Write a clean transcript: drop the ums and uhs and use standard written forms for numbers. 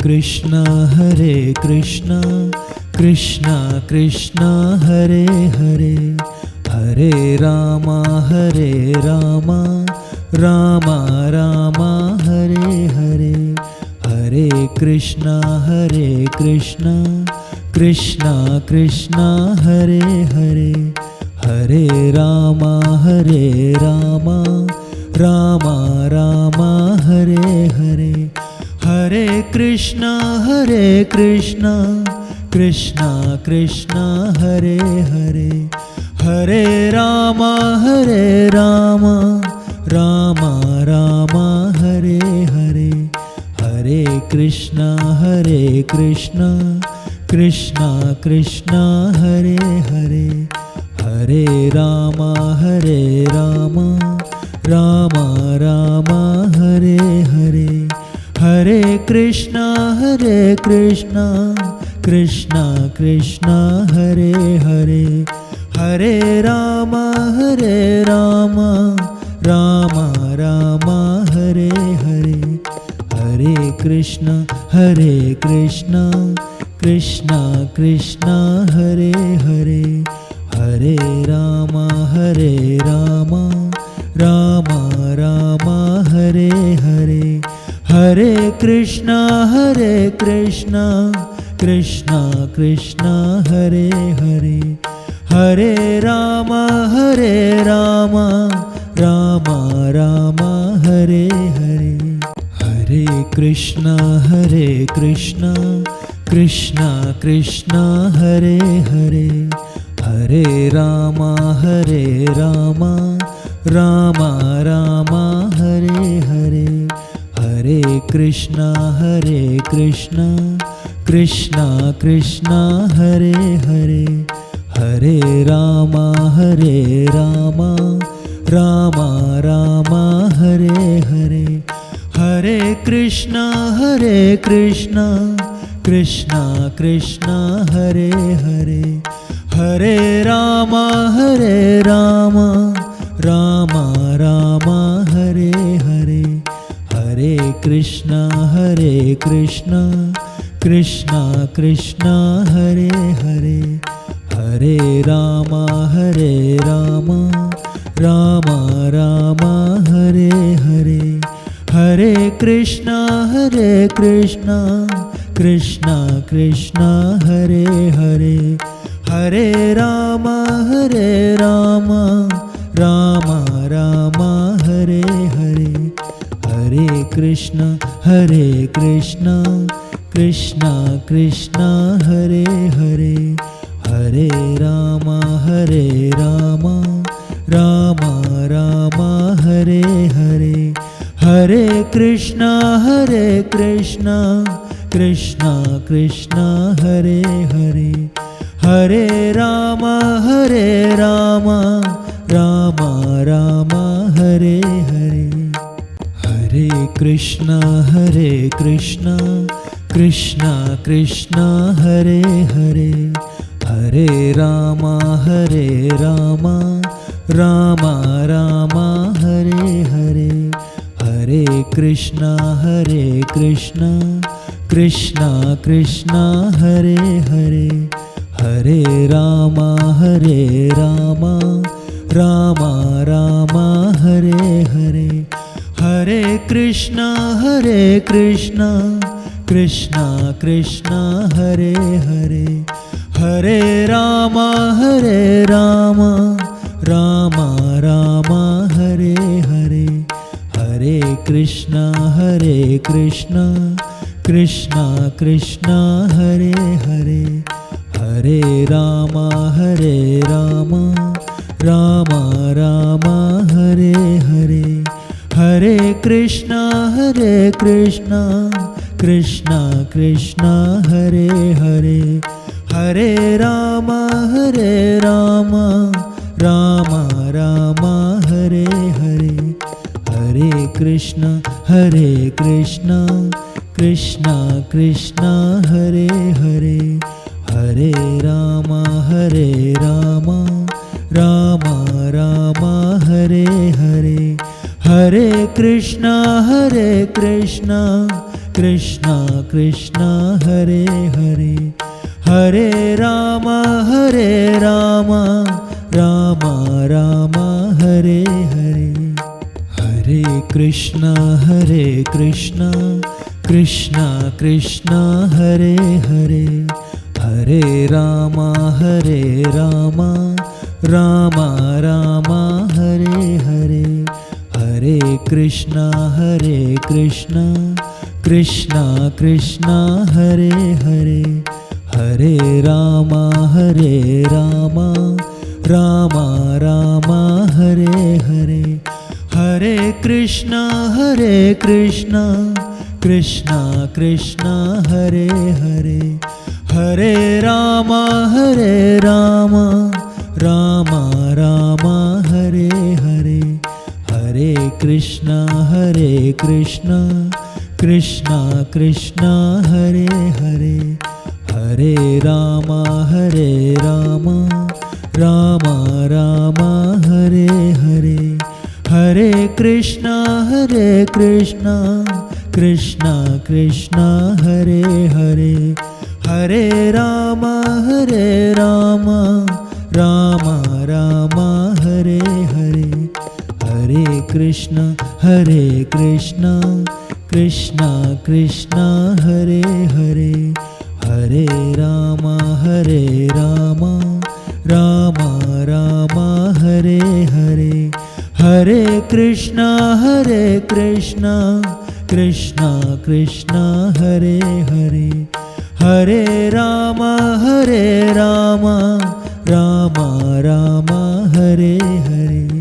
Krishna Krishna Krishna Hare Hare, Hare Ram Ram Ram Hare Hare, Hare Krishna Krishna Krishna Hare Hare, Hare Ram Ram Ram Hare Hare, Hare Krishna Krishna Krishna Hare Hare, Hare Ram Ram Ram Hare Hare, Hare Krishna Krishna Krishna Hare Hare, Hare Ram Ram Ram Hare Hare, Hare Krishna Krishna Krishna Hare Hare, Hare Ram Ram Ram Hare Hare, Hare Krishna Krishna Krishna Hare Hare, Hare Ram Ram Ram Hare Hare, Hare Krishna Krishna Krishna Hare Hare, Hare Ram Ram Ram Hare Hare, Hare Krishna Krishna Krishna Hare Hare, Hare Ram Ram Ram Hare Hare, Hare Krishna Krishna Krishna Hare Hare, Hare Ram Ram Ram Hare Hare, Hare Krishna Krishna Krishna Hare Hare, Hare Ram Ram Ram Hare Hare, Hare Krishna Krishna Krishna Hare Hare, Hare Ram Ram Ram Hare Hare, Hare Krishna Krishna Krishna Hare Hare, Hare Ram Ram Ram Hare Hare, Hare Krishna Krishna Krishna Hare Hare, Hare Ram Ram Ram Hare Hare, Hare Krishna Krishna Krishna Hare Hare, Hare Ram Ram Ram Hare Hare, Hare Krishna Krishna Krishna Hare Hare, Hare Ram Ram Ram Hare Hare, Hare Krishna Krishna Krishna Hare Hare, Hare Ram Ram Ram Hare Hare, Hare Krishna Krishna Krishna Hare Hare, Hare Ram Ram Ram Hare Hare, Hare Krishna Krishna Krishna Hare Hare, Hare Ram Ram Ram Hare Hare, Hare Krishna Krishna Krishna Hare Hare, Hare Ram Ram Ram Hare Hare, Hare Krishna Krishna Krishna Hare Hare, Hare Ram Ram Ram Hare Hare, Hare Krishna Krishna Krishna Hare Hare Hare Ram Ram Ram Hare Hare Hare Krishna Krishna Krishna Hare Hare Hare Ram Ram Ram Hare Hare Hare Krishna Krishna Krishna Hare Hare Hare Ram Ram Ram Hare Hare Hare Krishna Krishna Krishna Hare Hare Hare Ram Ram Ram Hare Hare Hare Krishna Krishna Krishna Hare Hare Hare Ram Ram Ram Hare Hare Hare Krishna Krishna Krishna Hare Hare Hare Ram Ram Ram Hare Hare Hare Krishna Krishna Krishna Hare Hare Hare Ram Ram Ram Hare Hare Hare Krishna Krishna Krishna Hare Hare Hare Ram Ram Ram Hare Hare